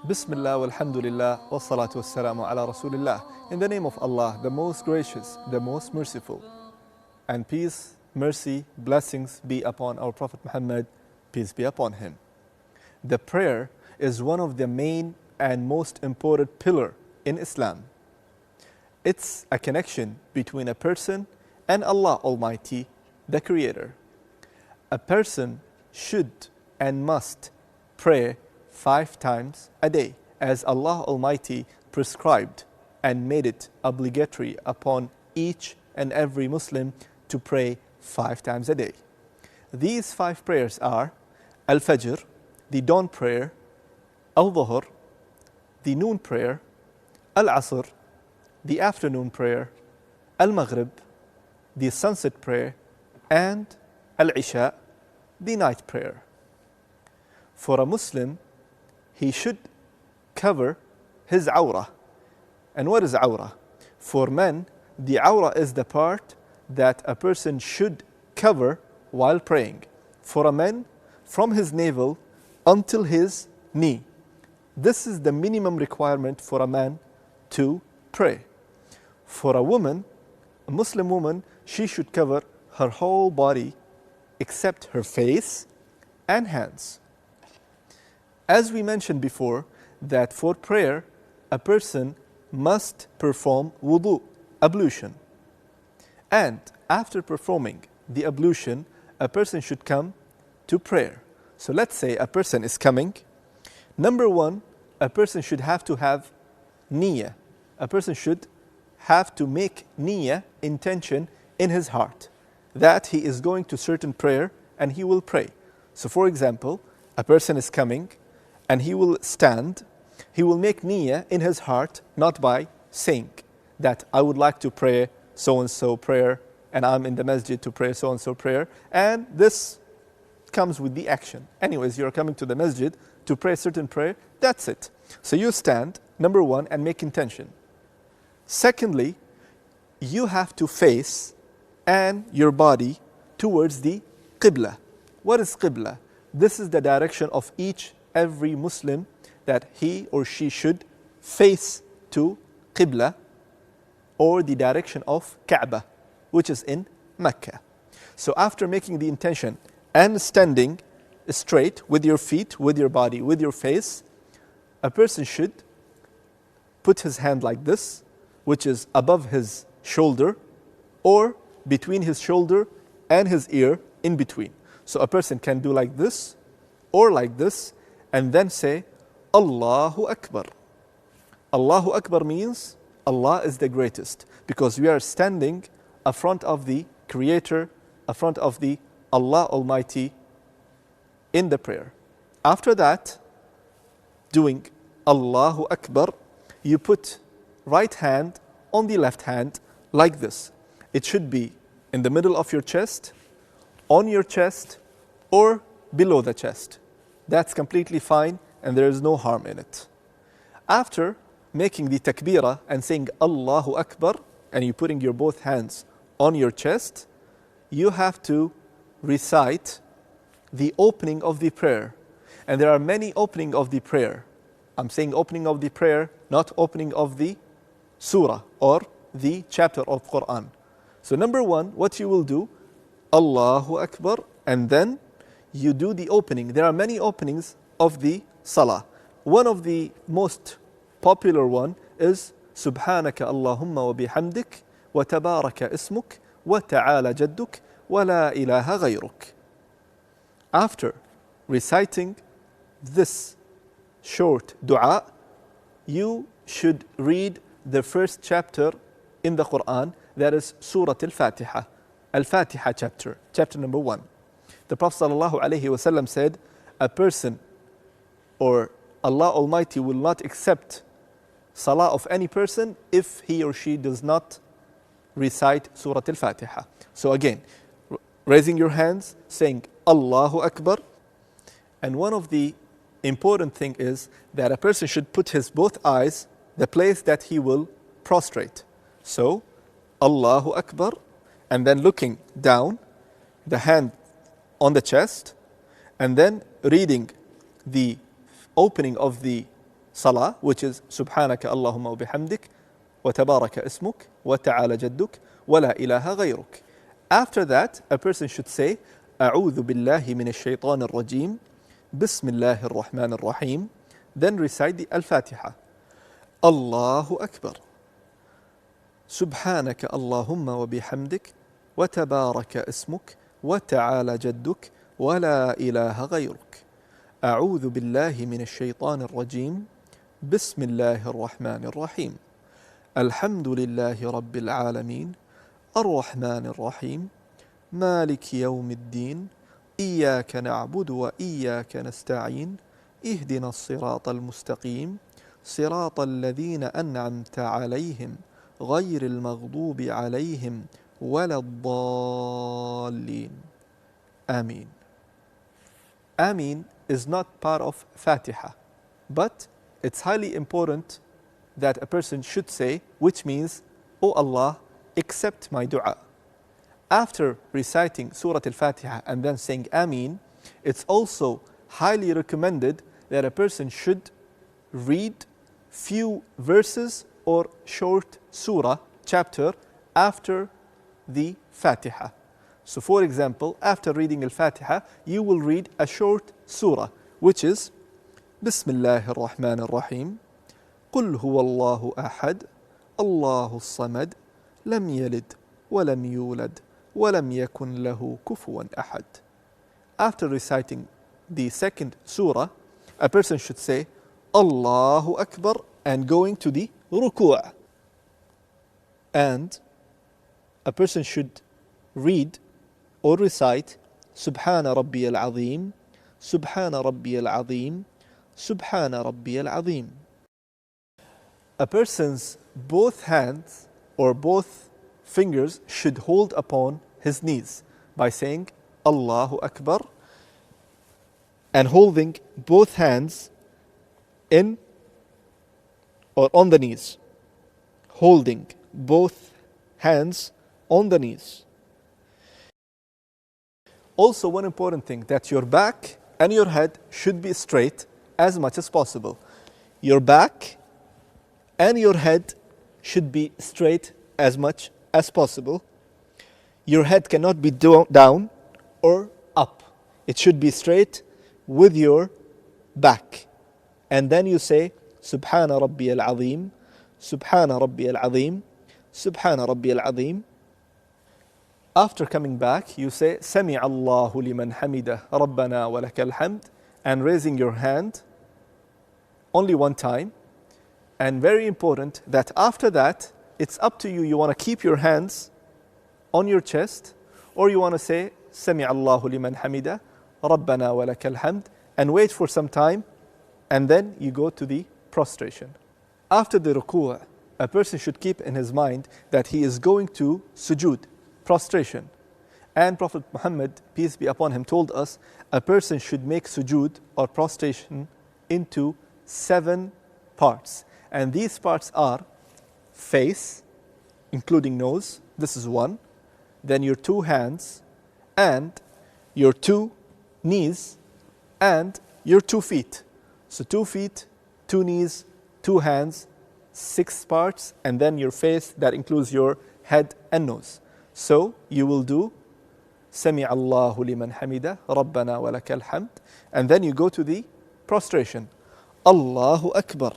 Bismillah walhamdulillah wassalatu wassalamu ala rasulillah. In the name of Allah, the most gracious, the most merciful. And peace, mercy, blessings be upon our Prophet Muhammad, peace be upon him. The prayer is one of the main and most important pillar in Islam. It's a connection between a person and Allah Almighty, the Creator. A person should and must pray 5 times a day, as Allah Almighty prescribed and made it obligatory upon each and every Muslim to pray 5 times a day. These 5 prayers are Al-Fajr, the dawn prayer, Al-Dhuhr, the noon prayer, Al-Asr, the afternoon prayer, Al-Maghrib, the sunset prayer, and Al-Isha, the night prayer. For a Muslim, he should cover his awrah. And what is awrah? For men, the awrah is the part that a person should cover while praying. For a man, from his navel until his knee. This is the minimum requirement for a man to pray. For a woman, a Muslim woman, she should cover her whole body except her face and hands. As we mentioned before, that for prayer, a person must perform wudu, ablution. And after performing the ablution, a person should come to prayer. So let's say a person is coming. Number 1, a person should have to have niyyah. A person should have to make niyyah, intention, in his heart, that he is going to certain prayer and he will pray. So for example, a person is coming and he will stand, he will make niyyah in his heart, not by saying that I would like to pray so-and-so prayer and I'm in the masjid to pray so-and-so prayer, and this comes with the action. Anyways, you're coming to the masjid to pray a certain prayer, that's it. So you stand, number 1, and make intention. Secondly, you have to face and your body towards the Qibla. What is Qibla? This is the direction of every Muslim that he or she should face to Qibla, or the direction of Kaaba, which is in Mecca. So after making the intention and standing straight with your feet, with your body, with your face, a person should put his hand like this, which is above his shoulder, or between his shoulder and his ear, in between. So a person can do like this, or like this, and then say, Allahu Akbar. Allahu Akbar means Allah is the greatest, because we are standing in front of the Creator, in front of the Allah Almighty in the prayer. After that, doing Allahu Akbar, you put right hand on the left hand like this. It should be in the middle of your chest, on your chest, or below the chest. That's completely fine and there is no harm in it. After making the takbirah and saying Allahu Akbar, and you putting your both hands on your chest, you have to recite the opening of the prayer. And there are many opening of the prayer. I'm saying opening of the prayer, not opening of the surah or the chapter of Quran. So number 1, what you will do, Allahu Akbar, and then you do the opening. There are many openings of the salah. One of the most popular one is Subhanaka Allahumma wa bihamdik wa tabaraka ismuk wa ta'ala jadduk wa la ilaha ghayruk. After reciting this short dua, you should read the first chapter in the Quran, that is Surah Al-Fatiha. Al-Fatiha chapter number 1. The Prophet ﷺ said, a person or Allah Almighty will not accept salah of any person if he or she does not recite Surah Al-Fatiha. So again, raising your hands, saying Allahu Akbar. And one of the important thing is that a person should put his both eyes the place that he will prostrate. So Allahu Akbar, and then looking down, the hand on the chest, and then reading the opening of the Salah, which is Subhanaka Allahumma wa bihamdik, wa tabaraka ismuk, wa ta'ala jadduk, wa la ilaha ghayruk. After that, a person should say, أعوذ بالله من الشيطان الرجيم, بسم الله الرحمن الرحيم. Then recite the Al-Fatiha. Allahu Akbar. سبحانك اللهم وبحمدك وتبارك اسمك وتعالى جدك ولا إله غيرك أعوذ بالله من الشيطان الرجيم بسم الله الرحمن الرحيم الحمد لله رب العالمين الرحمن الرحيم مالك يوم الدين إياك نعبد وإياك نستعين اهدنا الصراط المستقيم صراط الذين أنعمت عليهم غير المغضوب عليهم ولا الضالين. Ameen. Ameen is not part of Fatiha, but it's highly important that a person should say, which means, O Allah, accept my dua. After reciting Surah Al-Fatiha and then saying Ameen, it's also highly recommended that a person should read few verses or short surah, chapter, after the Fatiha. So for example, after reading Al-Fatiha, you will read a short surah, which is Bismillahir Rahmanir Rahim, Qul huwa Allahu ahad, Allahu samad, lam yalid, wa lam yulad, wa lam yakun lahu kufuwan ahad. After reciting the second surah, a person should say Allahu Akbar and going to the ruku'. And a person should read or recite Subhana Rabbi al-Azim, Subhana Rabbi al-Azim, Subhana Rabbi al-Azim. A person's both hands or both fingers should hold upon his knees by saying Allahu Akbar and holding both hands in or on the knees. Holding both hands on the knees. Also, one important thing, that your back and your head should be straight as much as possible. Your back and your head should be straight as much as possible. Your head cannot be down or up. It should be straight with your back. And then you say, Subhana Rabbi al-Azim, Subhana Rabbi al-Azim, Subhana Rabbi al-Azim. After coming back, you say, Sami Allahu liman hamidah, Rabbana wa lakal hamd, and raising your hand only one time. And very important that after that, it's up to you. You want to keep your hands on your chest, or you want to say, Sami Allahu liman hamidah, Rabbana wa lakal hamd, and wait for some time, and then you go to the prostration. After the ruku', a person should keep in his mind that he is going to sujood, prostration. And Prophet Muhammad, peace be upon him, told us a person should make sujood or prostration into 7 parts. And these parts are face, including nose, this is 1, then your 2 hands, and your 2 knees, and your 2 feet. So 2 feet, 2 knees, 2 hands, 6 parts, and then your face, that includes your head and nose. So you will do Sami Allahu liman hamida, Rabbana wa lakal hamd, and then you go to the prostration. Allahu Akbar.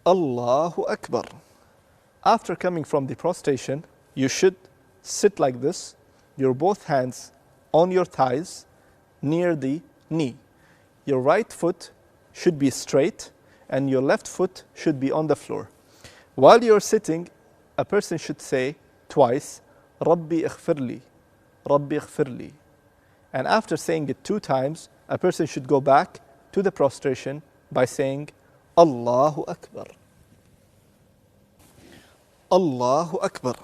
Allahu Akbar. After coming from the prostration, you should sit like this, your both hands on your thighs near the knee. Your right foot should be straight and your left foot should be on the floor. While you're sitting, a person should say twice, Rabbi ighfirli, Rabbi ighfirli. And after saying it 2 times, a person should go back to the prostration by saying Allahu Akbar. Allahu Akbar.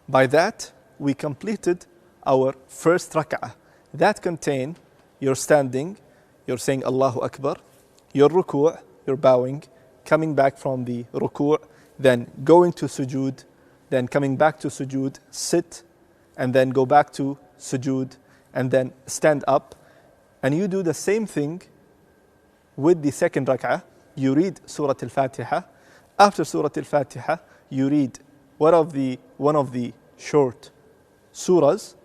By that, we completed our first rak'ah. That contained your standing, you're saying Allahu Akbar, your ruku', you're bowing, coming back from the ruku', then going to sujood, then coming back to sujood, sit, and then go back to sujood, and then stand up. And you do the same thing with the second rak'ah. You read Surah Al-Fatiha. After Surah Al-Fatiha, you read one of the short surahs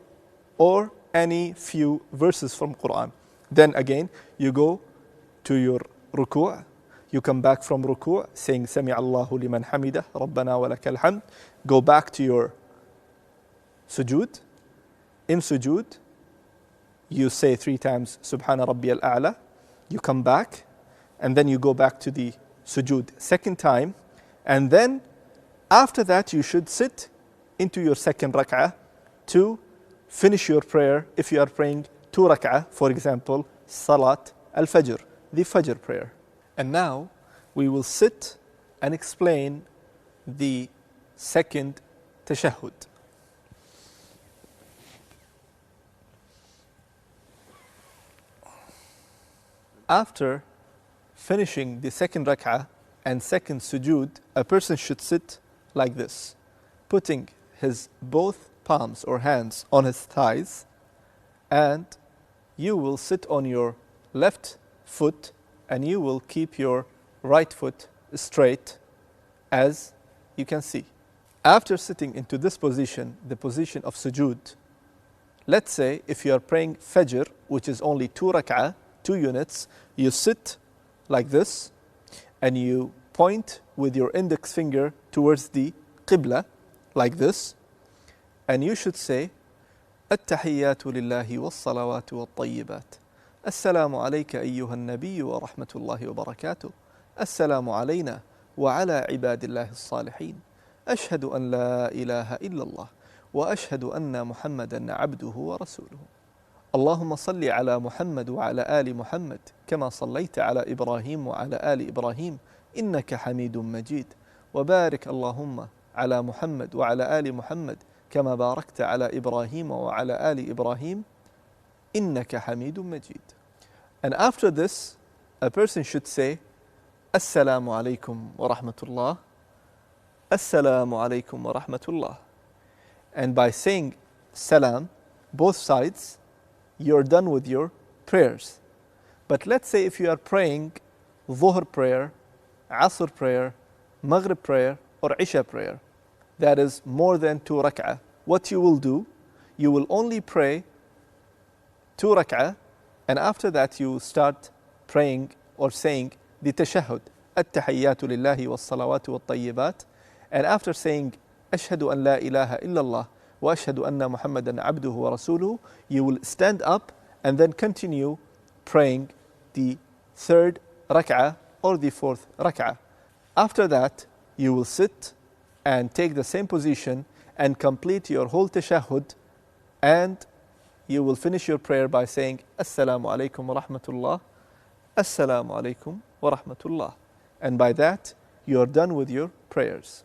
or any few verses from Quran. Then again, you go to your ruku'. You come back from ruku' saying Sami Allahu liman hamidah, Rabbana wa lakal hamd. Go back to your sujood. In sujood, you say 3 times Subhana Rabbi al-A'la. You come back and then you go back to the sujood second time. And then after that, you should sit into your second rak'ah to finish your prayer. If you are praying 2 rak'ah, for example, Salat al-Fajr, the Fajr prayer. And now we will sit and explain the second tashahhud. After finishing the second rak'ah and second sujood, a person should sit like this, putting his both palms or hands on his thighs, and you will sit on your left foot and you will keep your right foot straight, as you can see. After sitting into this position, the position of sujood, let's say if you are praying Fajr, which is only 2 rak'ah, 2 units, you sit like this and you point with your index finger towards the Qibla like this, and you should say التحيات لله والصلوات والطيبات السلام عليك أيها النبي ورحمة الله وبركاته السلام علينا وعلى عباد الله الصالحين أشهد أن لا إله إلا الله وأشهد أن محمدا عبده ورسوله اللهم صل على محمد وعلى آل محمد كما صليت على إبراهيم وعلى آل إبراهيم إنك حميد مجيد وبارك اللهم على محمد وعلى آل محمد كما باركت على إبراهيم وعلى آل إبراهيم إنك حميد مجيد. And after this, a person should say السلام عليكم ورحمة الله السلام عليكم ورحمة الله. And by saying salam, both sides, you're done with your prayers. But let's say if you are praying Dhuhr prayer, Asr prayer, Maghrib prayer, or Isha prayer, that is more than 2 rak'ah, what you will do, you will only pray 2 rak'ah, and after that you start praying or saying the tashahhud, التحيات لله والصلوات والطيبات, and after saying أشهد أن لا إله إلا الله وأشهد أن محمدا عبده ورسوله, you will stand up and then continue praying the 3rd rak'ah or the 4th rak'ah. After that, you will sit and take the same position and complete your whole tashahhud, and you will finish your prayer by saying Assalamu alaikum wa rahmatullah, Assalamu alaikum wa rahmatullah. And by that, you are done with your prayers.